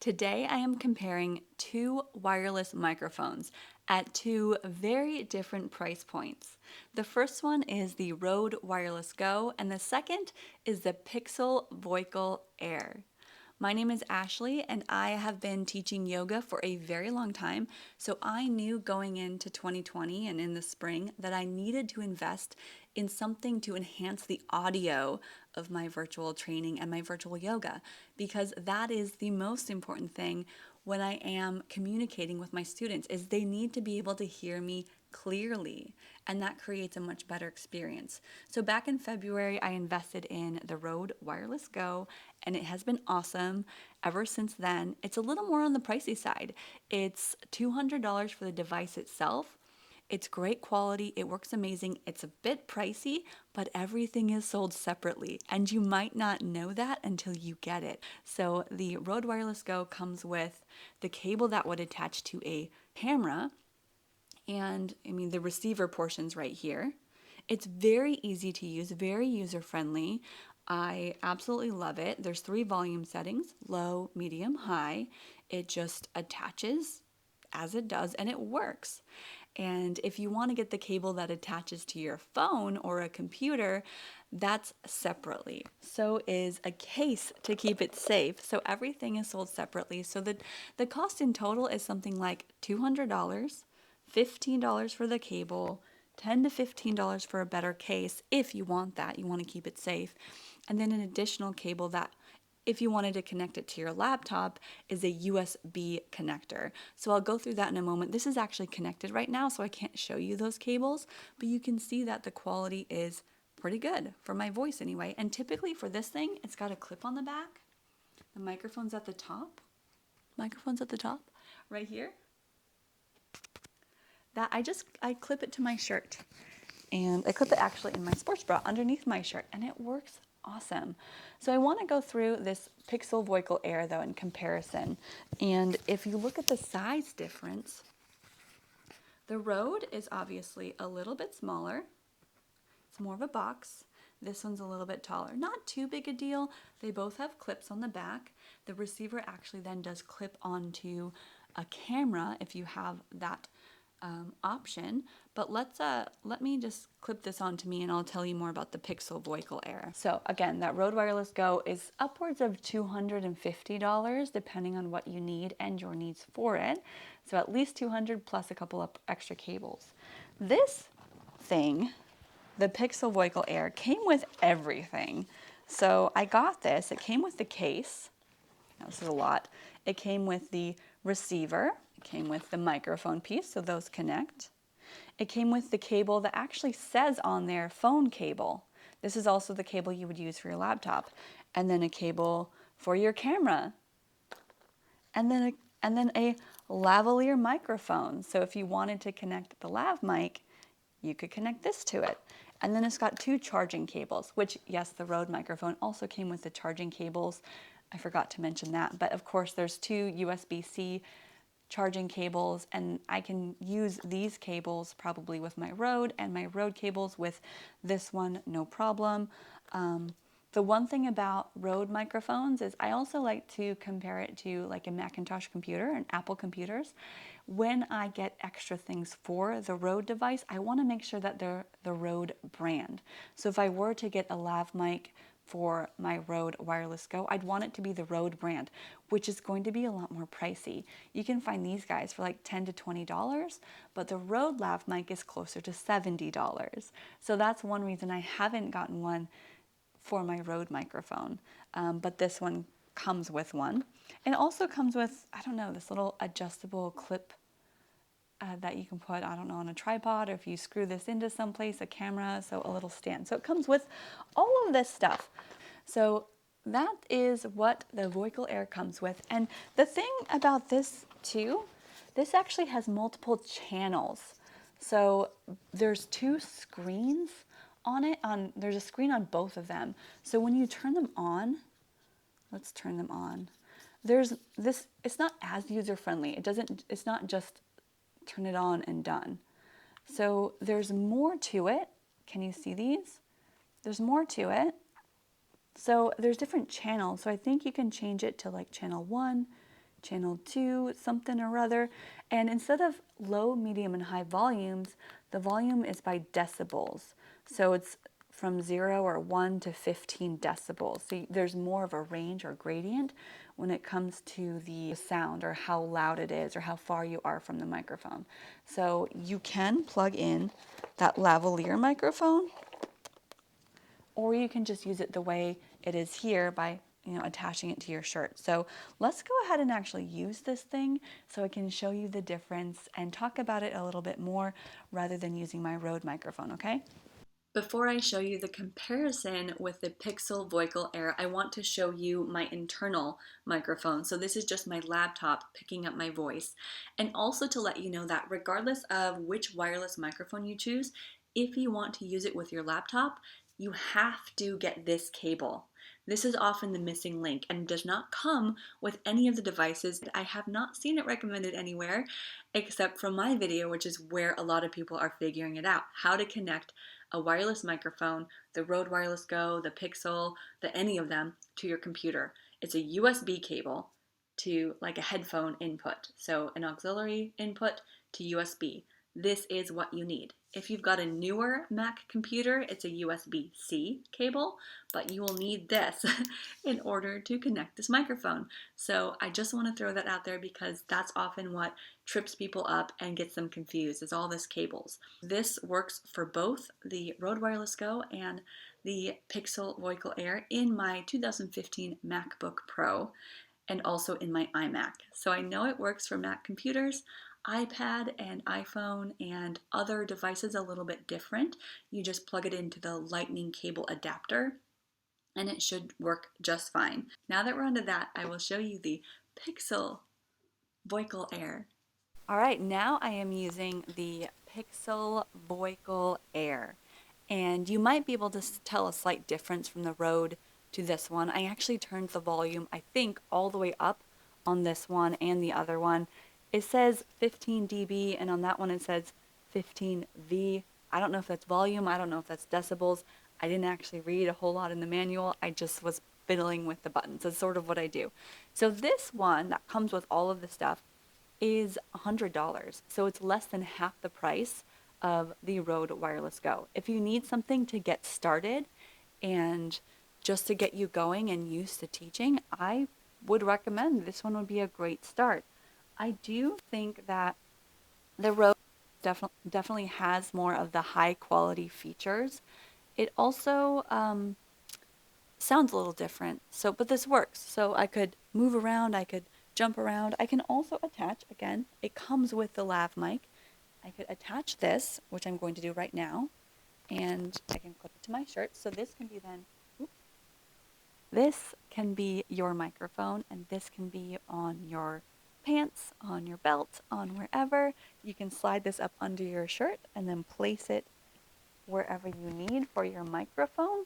Today I am comparing two wireless microphones at two very different price points. The first one is the Rode Wireless Go and the second is the Pixel Voical Air. My name is Ashley and I have been teaching yoga for a very long time, so I knew going into 2020 and in the spring that I needed to invest in something to enhance the audio of my virtual training and my virtual yoga, because that is the most important thing when I am communicating with my students is they need to be able to hear me clearly, and that creates a much better experience. So back in February, I invested in the Rode Wireless Go, and it has been awesome ever since then. It's a little more on the pricey side. It's $200 for the device itself. It's great quality, it works amazing, it's a bit pricey, but everything is sold separately, and you might not know that until you get it. So the Rode Wireless Go comes with the cable that would attach to a camera, and the receiver portion's right here. It's very easy to use, very user friendly. I absolutely love it. There's 3 volume settings: low, medium, high. It just attaches as it does and it works. And if you want to get the cable that attaches to your phone or a computer, that's separately. So is a case to keep it safe. So everything is sold separately. So the cost in total is something like $200, $15 for the cable, $10 to $15 for a better case if you want that, you want to keep it safe. And then an additional cable that if you wanted to connect it to your laptop is a USB connector. So I'll go through that in a moment. This is actually connected right now, so I can't show you those cables, but you can see that the quality is pretty good for my voice anyway. And typically for this thing, it's got a clip on the back. The microphone's at the top. Microphone's at the top right here. That I clip it to my shirt, and I clip it actually in my sports bra underneath my shirt, and it works awesome. So I want to go through this Pixel Voical Air though in comparison, and if you look at the size difference, the Rode is obviously a little bit smaller. It's more of a box. This one's a little bit taller. Not too big a deal. They both have clips on the back. The receiver actually then does clip onto a camera if you have that option, but let me just clip this onto me and I'll tell you more about the Pixel Voical Air. So again, that Rode Wireless Go is upwards of $250 depending on what you need and your needs for it. So at least $200 plus a couple of extra cables. This thing, the Pixel Voical Air, came with everything. So I got this, it came with the case. Now, this is a lot. It came with the receiver. It came with the microphone piece, so those connect. It came with the cable that actually says on there phone cable. This is also the cable you would use for your laptop. And then a cable for your camera. And then a lavalier microphone. So if you wanted to connect the lav mic, you could connect this to it. And then it's got 2 charging cables, which yes, the Rode microphone also came with the charging cables. I forgot to mention that, but of course there's 2 USB-C charging cables, and I can use these cables probably with my Rode and my Rode cables with this one, no problem. The one thing about Rode microphones is I also like to compare it to like a Macintosh computer and Apple computers. When I get extra things for the Rode device, I want to make sure that they're the Rode brand. So if I were to get a lav mic for my Rode Wireless Go, I'd want it to be the Rode brand, which is going to be a lot more pricey. You can find these guys for like $10 to $20, but the Rode lav mic is closer to $70. So that's one reason I haven't gotten one for my Rode microphone, but this one comes with one. And it also comes with, I don't know, this little adjustable clip that you can put, I don't know, on a tripod, or if you screw this into someplace, a camera, so a little stand. So it comes with all of this stuff. So that is what the Voical Air comes with. And the thing about this too, this actually has multiple channels. So there's 2 screens on it. There's a screen on both of them. So when you turn them on, let's turn them on. There's this, it's not as user-friendly. It's not just turn it on and done. So there's more to it. Can you see these? There's more to it. So there's different channels. So I think you can change it to like channel 1, channel 2 something or other, and instead of low, medium, and high volumes, the volume is by decibels. So it's from 0 or 1 to 15 decibels. So there's more of a range or gradient when it comes to the sound or how loud it is or how far you are from the microphone. So you can plug in that lavalier microphone, or you can just use it the way it is here by attaching it to your shirt. So let's go ahead and actually use this thing so I can show you the difference and talk about it a little bit more rather than using my Rode microphone, okay? Before I show you the comparison with the Pixel Voical Air, I want to show you my internal microphone. So this is just my laptop picking up my voice. And also to let you know that regardless of which wireless microphone you choose, if you want to use it with your laptop, you have to get this cable. This is often the missing link and does not come with any of the devices. I have not seen it recommended anywhere except from my video, which is where a lot of people are figuring it out, how to connect a wireless microphone, the Rode Wireless Go, the Pixel, any of them, to your computer. It's a USB cable to like a headphone input. So an auxiliary input to USB. This is what you need. If you've got a newer Mac computer, it's a USB-C cable, but you will need this in order to connect this microphone. So I just want to throw that out there because that's often what trips people up and gets them confused, is all this cables. This works for both the Rode Wireless Go and the Pixel Voical Air in my 2015 MacBook Pro and also in my iMac. So I know it works for Mac computers. iPad and iPhone and other devices a little bit different. You just plug it into the lightning cable adapter and it should work just fine. Now that we're onto that, I will show you the Pixel Voical Air. All right, now I am using the Pixel Voical Air, and you might be able to tell a slight difference from the Rode to this one. I actually turned the volume, I think, all the way up on this one and the other one. It says 15 dB, and on that one it says 15 V. I don't know if that's volume, I don't know if that's decibels. I didn't actually read a whole lot in the manual. I just was fiddling with the buttons. That's sort of what I do. So this one that comes with all of the stuff is $100. So it's less than half the price of the Rode Wireless Go. If you need something to get started and just to get you going and used to teaching, I would recommend this one would be a great start. I do think that the Rode definitely has more of the high quality features. It also sounds a little different. So, but this works. So I could move around, I could jump around. I can also attach, again, it comes with the lav mic. I could attach this, which I'm going to do right now, and I can clip it to my shirt. So this can be then, this can be your microphone, and this can be on your pants, on your belt, on wherever. You can slide this up under your shirt and then place it wherever you need for your microphone.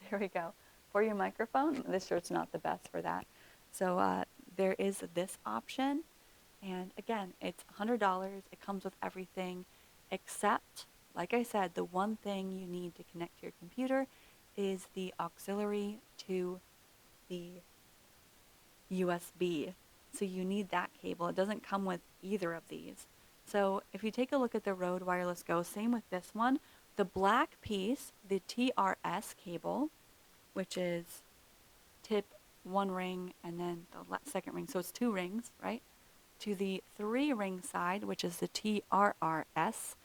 There we go. For your microphone, this shirt's not the best for that. So there is this option. And again, it's $100. It comes with everything except, like I said, the one thing you need to connect to your computer is the auxiliary to the USB. So you need that cable. It doesn't come with either of these. So if you take a look at the Rode Wireless Go, same with this one, the black piece, the TRS cable, which is tip, one ring, and then the second ring. So it's two rings, right? To the 3-ring side, which is the TRRS,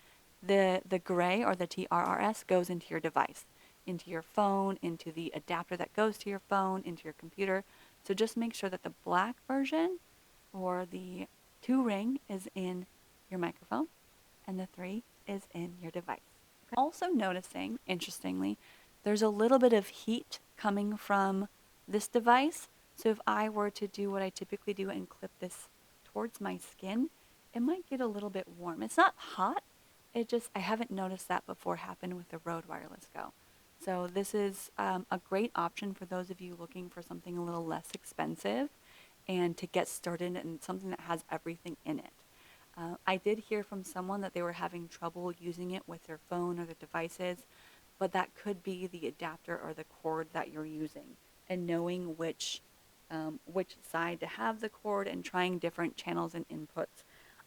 the gray or the TRRS goes into your device, into your phone, into the adapter that goes to your phone, into your computer. So just make sure that the black version or the 2-ring is in your microphone and the 3 is in your device. Also noticing, interestingly, there's a little bit of heat coming from this device. So if I were to do what I typically do and clip this towards my skin, it might get a little bit warm. It's not hot. I haven't noticed that before happen with the Rode Wireless Go. So this is a great option for those of you looking for something a little less expensive and to get started and something that has everything in it. I did hear from someone that they were having trouble using it with their phone or their devices, but that could be the adapter or the cord that you're using and knowing which which side to have the cord and trying different channels and inputs.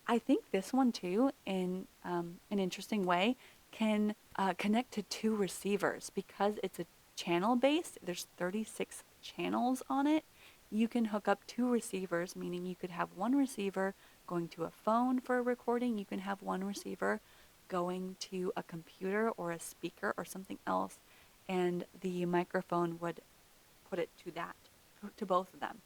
I think this one too, in an interesting way, can connect to two receivers because it's a channel based. There's 36 channels on it. You can hook up two receivers, meaning you could have one receiver going to a phone for a recording. You can have one receiver going to a computer or a speaker or something else, and the microphone would put it to that, to both of them.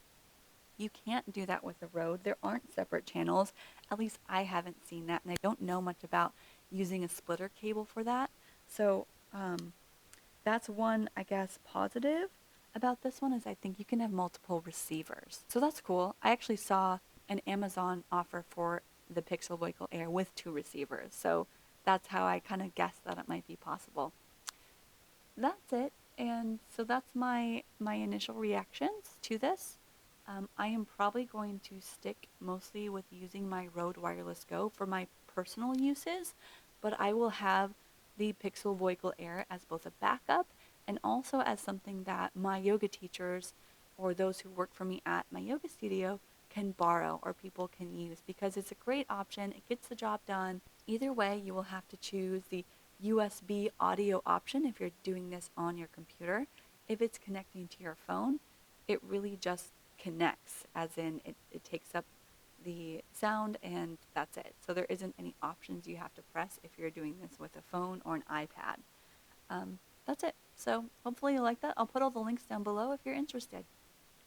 You can't do that with a Rode. There aren't separate channels. At least I haven't seen that, and I don't know much about using a splitter cable for that. So that's one, I guess, positive about this one is I think you can have multiple receivers. So that's cool. I actually saw an Amazon offer for the Pixel Voical Air with two receivers. So that's how I kind of guessed that it might be possible. That's it. And so that's my initial reactions to this. I am probably going to stick mostly with using my Rode Wireless Go for my personal uses, but I will have the Pixel Voical Air as both a backup and also as something that my yoga teachers or those who work for me at my yoga studio can borrow or people can use because it's a great option. It gets the job done. Either way, you will have to choose the USB audio option if you're doing this on your computer. If it's connecting to your phone, it really just connects, as in it takes up the sound and that's it. So there isn't any options you have to press if you're doing this with a phone or an iPad. That's it. So hopefully you like that. I'll put all the links down below if you're interested.